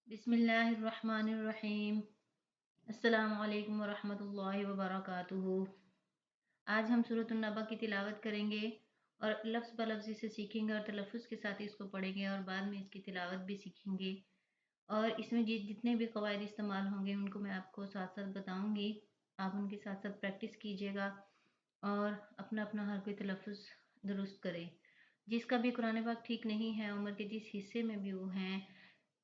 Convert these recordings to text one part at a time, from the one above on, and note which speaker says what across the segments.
Speaker 1: बिस्मिल्लाहिर्रहमानिर्रहीम। अस्सलामु अलैकुम वरहमतुल्लाहि वबरकातुहू। आज हम सूरत नबा की तिलावत करेंगे और लफ्ज़ ब लफ्ज़ इसे सीखेंगे और तलफ़्फ़ुज़ के साथ इसको पढ़ेंगे और बाद में इसकी तिलावत भी सीखेंगे। और इसमें जितने भी कवायद इस्तेमाल होंगे उनको मैं आपको साथ साथ बताऊंगी। आप उनके साथ साथ प्रैक्टिस कीजिएगा और अपना अपना हर कोई तलफ़्फ़ुज़ दुरुस्त करे। जिसका भी कुरान पाक ठीक नहीं है, उम्र के जिस हिस्से में भी वो हैं,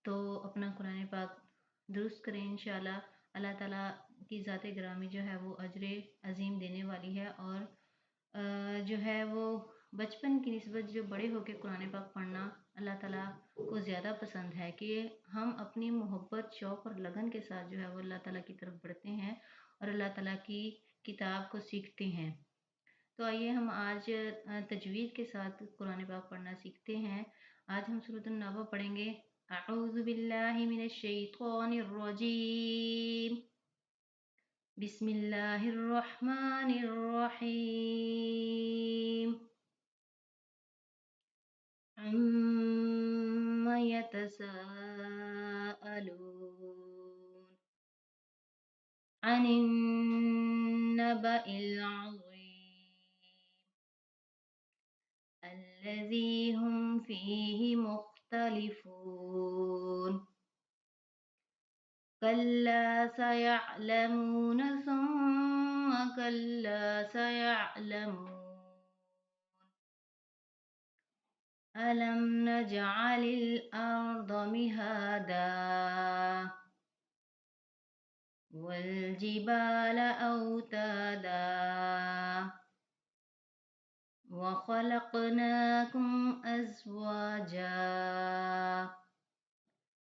Speaker 1: तो अपना कुरान पाक दुरुस्त करें इंशाअल्लाह। अल्लाह ताला की ज़ात ग्रामी जो है वो अजर अज़ीम देने वाली है। और जो है वो बचपन की निस्बत जो बड़े होकर कुरान पाक पढ़ना अल्लाह ताला को ज़्यादा पसंद है कि हम अपनी मोहब्बत, शौक़ और लगन के साथ जो है वो अल्लाह ताला की तरफ बढ़ते हैं और अल्लाह ताला की किताब को सीखते हैं। तो आइए हम आज तजवीद के साथ कुरान पाक पढ़ना सीखते हैं। आज हम सूरत नबा पढ़ेंगे। अऊज़ु बिल्लाहि मिनश शैतानिर रजीम। बिस्मिल्लाहिर रहमानिर रहीम। अम्मा यतसाअलून अनिन नबइल अज़ीम الذي هم فيه مختلفون كلا سيعلمون ثم كلا سيعلمون ألم نجعل الأرض مهادا والجبال أوتادا وخلقناكم أزواجا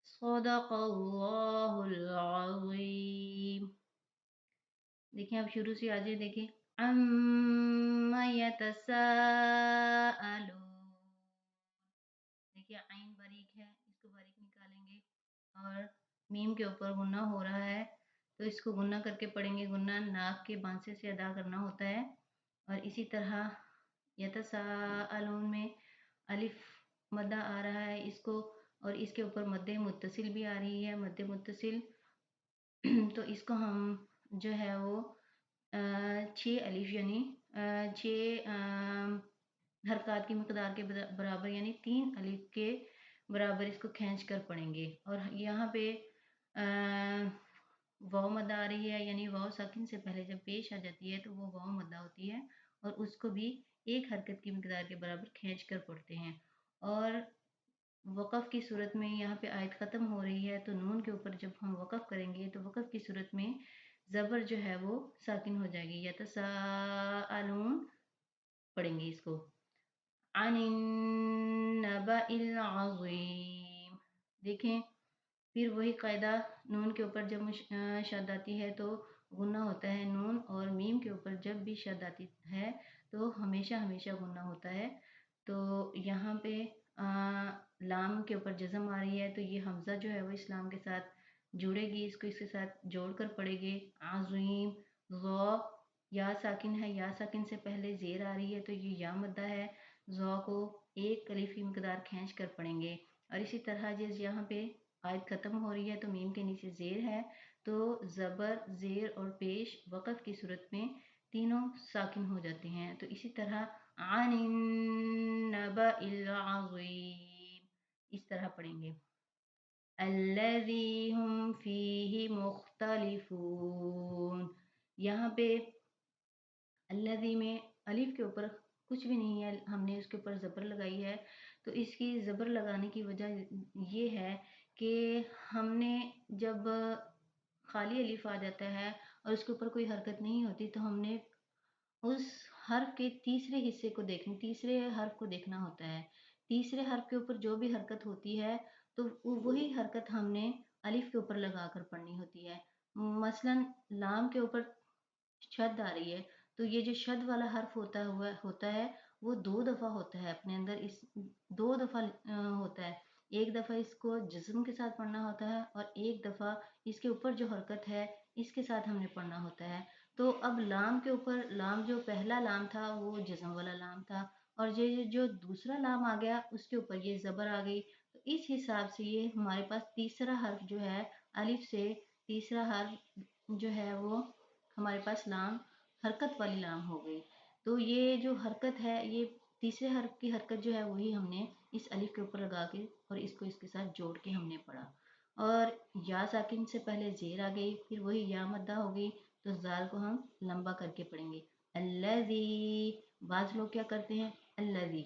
Speaker 1: सदक़ल्लाहुल अज़ीम। देखिए आप शुरू से आगे देखें। अम्मा यतसाअलून, देखिए आइन बारीक है, इसको बारीक निकालेंगे और मीम के ऊपर गुन्ना हो रहा है तो इसको गुन्ना करके पढ़ेंगे। गुन्ना नाक के बांसे से अदा करना होता है। और इसी तरह यतसाअलून में अलिफ मद्दा आ रहा है इसको, और इसके ऊपर मद्दे मुत्तसिल भी आ रही है, मद्दे मुत्तसिल। तो इसको हम जो है वो 6 अलिफ यानी 6 हरकत की मकदार के बराबर यानी 3 अलिफ के बराबर इसको खींच कर पढ़ेंगे। और यहाँ पे वाव मद्दा आ रही है, यानी वाव साकिन से पहले जब पेश आ जाती है तो वो वाव मद्दा होती है और उसको भी एक हरकत की मकदार के बराबर खींच कर पढ़ते हैं। और वक़फ़ की सूरत में यहाँ पे आयत ख़त्म हो रही है तो नून के ऊपर जब हम वक़फ़ करेंगे तो वक़फ़ की सूरत में ज़बर जो है वो साकिन हो जाएगी। यतसाअलून पढ़ेंगे इसको। अनिन नबइल अज़ीम, देखें फिर वही कायदा, नून के ऊपर जब शद आती है तो गुन्ना होता है नून, और मीम के ऊपर जब भी शद आती है तो हमेशा हमेशा गुन्ना होता है। तो यहाँ पे लाम के ऊपर जज़म आ रही है तो ये हमज़ा जो है वो इस लाम के साथ जुड़ेगी, इसको इसके साथ जोड़ कर पड़ेंगे। अज़ीम, ज़ या साकिन है, या साकिन से पहले ज़ेर आ रही है तो ये या मद्दा है। ज़ को एक अलिफ की मकदार खींच कर पढ़ेंगे। और इसी तरह जिस यहाँ पे आयत ख़त्म हो रही है तो मीम के नीचे ज़ेर है तो ज़बर, ज़ेर और पेश वक़फ़ की सूरत में तीनों साकिन हो जाते हैं। तो इसी तरह अनिन नबइल अज़ीम इस तरह पढ़ेंगे। अल्लज़ी हुम फ़ीही मुख्तलिफ़ून, यहाँ पे अल्लज़ी में अलिफ के ऊपर कुछ भी नहीं है, हमने उसके ऊपर ज़बर लगाई है। तो इसकी ज़बर लगाने की वजह ये है कि हमने जब खाली अलिफ आ जाता है और उसके ऊपर कोई हरकत नहीं होती तो हमने उस हर्फ के तीसरे हर्फ को देखना होता है। तीसरे हर्फ के ऊपर जो भी हरकत होती है तो वही हरकत हमने अलिफ के ऊपर लगा कर पढ़नी होती है। मसलन लाम के ऊपर शद आ रही है तो ये जो शद वाला हर्फ होता है वो 2 दफ़ा होता है अपने अंदर, इस 2 दफ़ा होता है। एक दफ़ा इसको जिस्म के साथ पढ़ना होता है और एक दफ़ा इसके ऊपर जो हरकत है इसके साथ हमने पढ़ना होता है। तो अब लाम के ऊपर, लाम जो पहला लाम था वो जिस्म वाला लाम था और ये जो दूसरा लाम आ गया उसके ऊपर ये ज़बर आ गई। तो तो इस हिसाब से ये हमारे पास तीसरा हर्फ जो है, अलिफ से तीसरा हर्फ जो है वो हमारे पास लाम, हरकत वाली लाम हो गई। तो ये जो हरकत है, ये तीसरे हर्फ की हरकत जो है वही हमने इस अलिफ के ऊपर लगा के और इसको इसके साथ जोड़ के हमने पढ़ा। और या साकिन से पहले जेर आ गई, फिर वही या मद्दा हो गई, तो जाल को हम लंबा करके पढ़ेंगे। अल्लज़ी, बाज़ लोग क्या करते हैं अल्लज़ी,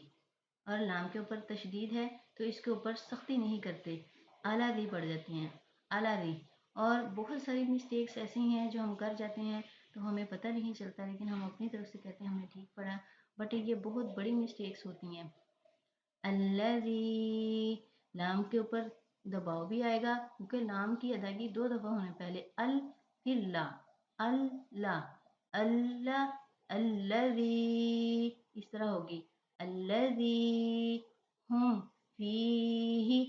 Speaker 1: और लाम के ऊपर तशदीद है तो इसके ऊपर सख्ती नहीं करते, अलाज़ी पढ़ जाते हैं, अलाज़ी। और बहुत सारी मिस्टेक्स ऐसी हैं जो हम कर जाते हैं तो हमें पता नहीं चलता, लेकिन हम अपनी तरफ से कहते हैं हमने ठीक पढ़ा, बट ये बहुत बड़ी मिस्टेक्स होती हैं। अल्लज़ी, लाम के ऊपर दबाव भी आएगा क्योंकि लाम की अदायगी 2 दफ़ा होने, पहले अल फिर ला, अल्ला, अल्ला, अल्लज़ी, इस तरह होगी। अल्लज़ी हुम फीही,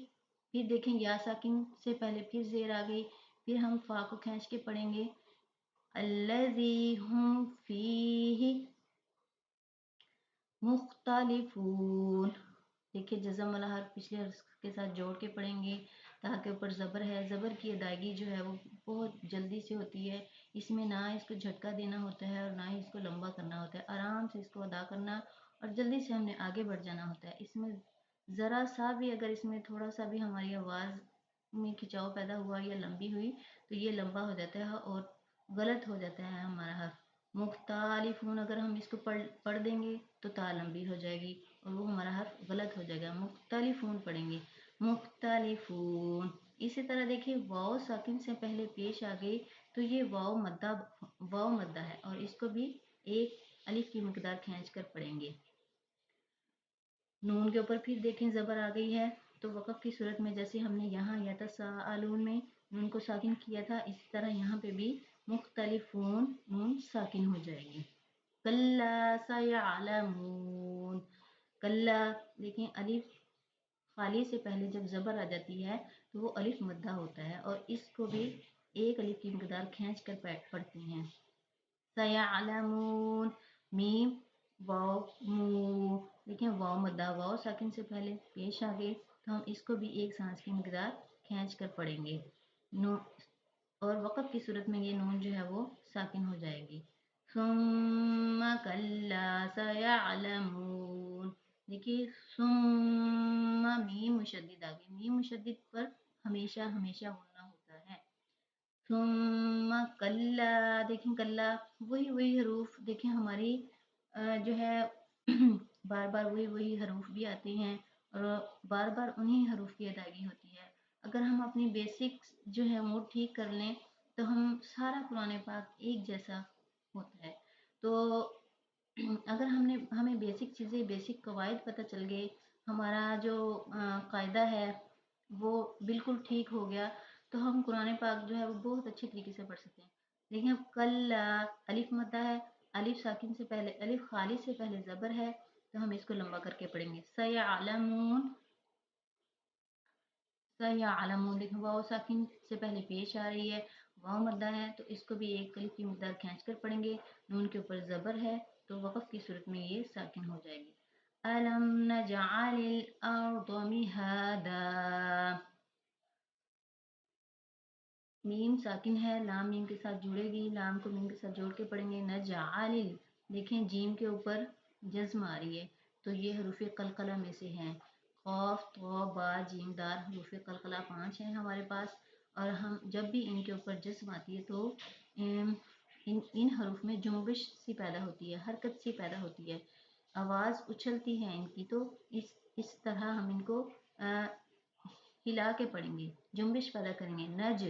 Speaker 1: फिर देखें या साकिन से पहले फिर ज़ेर आ गई, फिर हम फा को खींच के पढ़ेंगे। अल्लज़ी हुम फीही मुख्तलिफून, देखिए जज़म वाला हर्फ पिछले हर्फ के साथ जोड़ के पढ़ेंगे। ता के ऊपर ज़बर है, ज़बर की अदायगी जो है वो बहुत जल्दी से होती है, इसमें ना इसको झटका देना होता है और ना ही इसको लंबा करना होता है, आराम से इसको अदा करना और जल्दी से हमने आगे बढ़ जाना होता है। इसमें ज़रा सा भी अगर इसमें थोड़ा सा भी हमारी आवाज़ में खिंचाव पैदा हुआ या लंबी हुई तो ये लंबा हो जाता है और गलत हो जाता है हमारा हर्फ। मुख्तालिफून अगर हम इसको पढ़ देंगे तो ता लंबी हो जाएगी और वो हमारा हर्फ गलत हो जाएगा, मुख्तलिफून पढ़ेंगे, मुख्तलिफून। इसी तरह देखिए वाव साकिन से पहले पेश आ गई तो ये वाव मद्दा है और इसको भी एक अलिफ की मिकदार खींच कर पढ़ेंगे। नून के ऊपर फिर देखें ज़बर आ गई है तो वक़फ़ की सूरत में जैसे हमने यहाँ यतसाअलून में नून को साकिन किया था, इसी तरह यहाँ पे भी मुख्तलिफून नून साकिन हो जाएगी। कल्ला सयअलमून, कल्ला देखें अलिफ खाली से पहले जब ज़बर आ जाती है तो वो अलिफ मद्दा होता है और इसको भी एक अलिफ की मिकदार खींच कर पढ़ते हैं। सयअलमून, मीम वाव मू, देखिए वाव मद्दा, वाव साकिन से पहले पेश आ गई तो हम इसको भी एक सांस की मिकदार खींच कर पढ़ेंगे। नू और वक़फ़ की सूरत में ये नून जो है वो साकिन हो जाएगी। सुम्मा कल्ला सयअलमून, देखिए सुम्मा मीम मुशद्दिद आ गई, मीम मुशद्दिद पर हमेशा हमेशा गुन्ना होता है। सुम्मा कल्ला, देखें कल्ला वही हरूफ देखें हमारी जो है बार बार वही हरूफ भी आते हैं और बार बार उन्हीं हरूफ की अदायगी होती है। अगर हम अपनी बेसिक्स जो है वो ठीक कर लें तो हम सारा कुरान पाक एक जैसा होता है। तो अगर हमें बेसिक चीज़ें, बेसिक कवायद पता चल गए, हमारा जो कायदा है वो बिल्कुल ठीक हो गया तो हम कुरान पाक जो है वो बहुत अच्छी तरीके से पढ़ सकते हैं। देखिए अब कल अलिफ मद्दा है, अलिफ साकिन से पहले, अलिफ खाली से पहले ज़बर है तो हम इसको लंबा करके पढ़ेंगे। सयअलमून, सयअलमून, देखिए वाव साकिन से पहले पेश आ रही है, वाव मद्दा है तो इसको भी एक अलिफ की मिकदार खींच कर पढ़ेंगे। नून के ऊपर ज़बर है तो वक़फ़ की सूरत में ये साकिन हो जाएगी। अलम नजअलिल अर्द मिहादा, मीम साकिन है, लाम मीम के साथ जुड़ेगी, लाम को मीम के साथ जोड़ के पढ़ेंगे। नजअलिल, देखें जीम के ऊपर जज्म आ रही है तो ये हरूफ कलकला में से हैं। खौफ तो बा जीम दार हरूफ कलकला 5 हैं हमारे पास और हम जब भी इनके ऊपर जज्म आती है तो इन हरूफ में जुम्बिश सी पैदा होती है, हरकत सी पैदा होती है, आवाज़ उछलती है इनकी, तो इस तरह हम इनको हिला के पढ़ेंगे, जुम्बिश पैदा करेंगे। नज,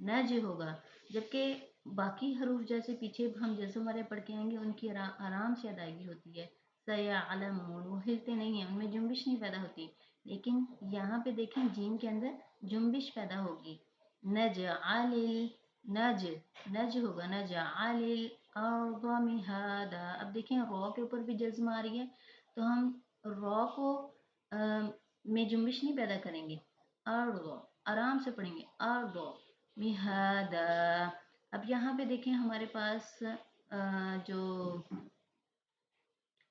Speaker 1: नज होगा, जबकि बाकी हरूफ जैसे पीछे हम जैसे हमारे पढ़ के आएंगे उनकी आराम से अदायगी होती है। सयअलमून, वो हिलते नहीं हैं, उनमें जुम्बिश नहीं पैदा होती, लेकिन यहाँ पे देखें जीम के अंदर जुम्बिश पैदा होगी। नजअलिल, नज, नज होगा, नजअलिल अर्द मिहादा। अब देखें रॉ के ऊपर भी जज्म आ रही है तो हम रॉ को में जुम्बिश नहीं पैदा करेंगे, अर्द, आराम से पढ़ेंगे अर्द मिहादा। अब यहाँ पे देखें हमारे पास जो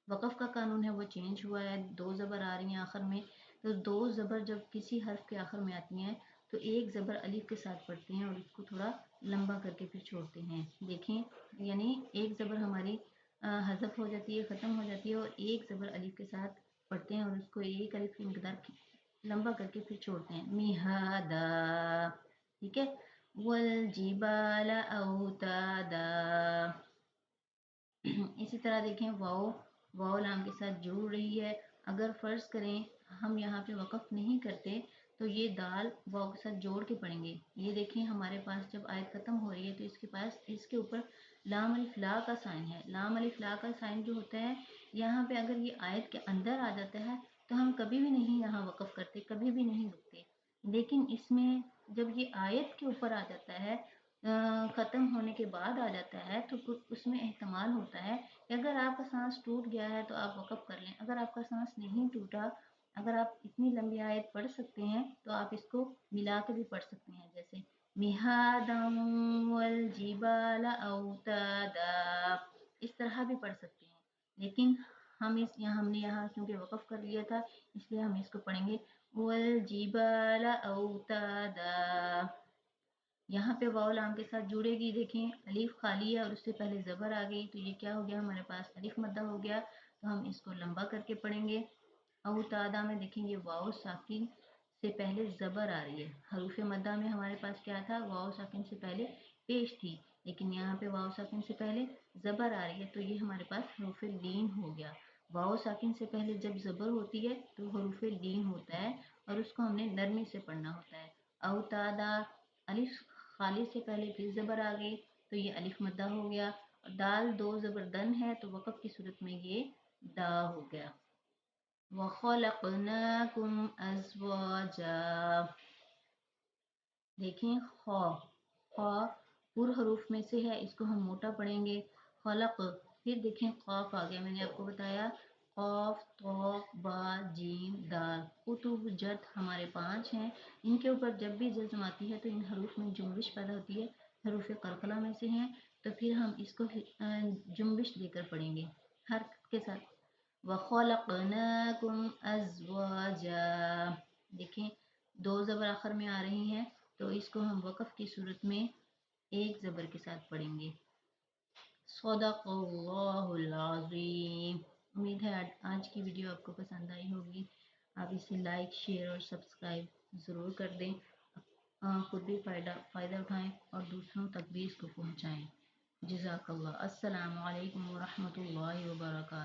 Speaker 1: वक़फ़ का कानून है वो चेंज हुआ है, 2 ज़बर आ रही हैं आखिर में تو دو زبر جب کسی حرف کے آخر میں آتی ہیں تو ایک زبر الف کے ساتھ پڑھتے ہیں اور اس کو تھوڑا لمبا کر کے پھر چھوڑتے ہیں. دیکھیں یعنی ایک زبر ہماری حذف ہو جاتی ہے، ختم ہو جاتی ہے، اور ایک زبر الف کے ساتھ پڑھتے ہیں اور اس کو ایک الف کی مقدار لمبا کر کے پھر چھوڑتے ہیں. مہادا، ٹھیک ہے. والجبال اوتادا. اسی طرح دیکھیں واو لام کے ساتھ جڑ رہی ہے. اگر فرض کریں ہم یہاں پہ وقف نہیں کرتے تو یہ دال واو کے ساتھ جوڑ کے پڑھیں گے. یہ دیکھیں ہمارے پاس جب آیت ختم ہو رہی ہے تو اس کے اوپر لام الف لا کا سائن ہے. لام الف لا کا سائن جو ہوتا ہے یہاں پہ اگر یہ آیت کے اندر آ جاتا ہے تو ہم کبھی بھی نہیں یہاں وقف کرتے، کبھی بھی نہیں رکتے. لیکن اس میں جب یہ آیت کے اوپر آ جاتا ہے، ختم ہونے کے بعد آ جاتا ہے، تو اس میں احتمال ہوتا ہے کہ اگر آپ کا سانس ٹوٹ گیا ہے تو آپ وقف کر لیں. اگر آپ کا سانس نہیں ٹوٹا، اگر آپ اتنی لمبی آیت پڑھ سکتے ہیں تو آپ اس کو ملا کے بھی پڑھ سکتے ہیں، جیسے مہادا والجبال اوتادا، اس طرح بھی پڑھ سکتے ہیں. لیکن ہم نے یہاں کیونکہ وقف کر لیا تھا اس لیے ہم اس کو پڑھیں گے والجبال اوتادا. یہاں پہ واو لام کے ساتھ جڑے گی. دیکھیں الف خالی ہے اور اس سے پہلے زبر آ گئی تو یہ کیا ہو گیا، ہمارے پاس الف مدہ ہو گیا. تو ہم اس کو لمبا کر کے پڑھیں گے. اوتادا میں دیکھیں گے واو ساکن سے پہلے زبر آ رہی ہے. حروف مدہ میں ہمارے پاس کیا تھا، واو ساکن سے پہلے پیش تھی، لیکن یہاں پہ واو ساکن سے پہلے زبر آ رہی ہے تو یہ ہمارے پاس حروف لین ہو گیا. واو ساکن سے پہلے جب زبر ہوتی ہے تو حروف لین ہوتا ہے اور اس کو ہم نے نرمی سے پڑھنا ہوتا ہے. اوتادا، الف خالی سے پہلے پھر زبر آ گئی تو یہ الف مدہ ہو گیا. دال دو زبر دن ہے تو وقف کی صورت میں یہ دا ہو گیا. وَخَلَقْنَاكُمْ أَزْوَاجًا. دیکھیں خا پر حروف میں سے ہے، اس کو ہم موٹا پڑھیں گے. خلق، پھر دیکھیں قاف آ گیا. میں نے آپ کو بتایا قاف طا با جیم دال. قطب جد ہمارے 5 ہیں، ان کے اوپر جب بھی جزم آتی ہے تو ان حروف میں جنبش پیدا ہوتی ہے. حروف قلقلہ میں سے ہیں تو پھر ہم اس کو جنبش دے کر پڑھیں گے حرف کے ساتھ. وَخَلَقْنَاكُمْ أَزْوَاجًا. دیکھیں دو زبر آخر میں آ رہی ہیں تو اس کو ہم وقف کی صورت میں ایک زبر کے ساتھ پڑھیں گے. صدق اللہ العظیم. امید ہے آج کی ویڈیو آپ کو پسند آئی ہوگی. آپ اسے لائک، شیئر اور سبسکرائب ضرور کر دیں. خود بھی فائدہ اٹھائیں اور دوسروں تک بھی اس کو پہنچائیں. جزاک اللہ. السلام علیکم ورحمۃ اللہ وبرکاتہ.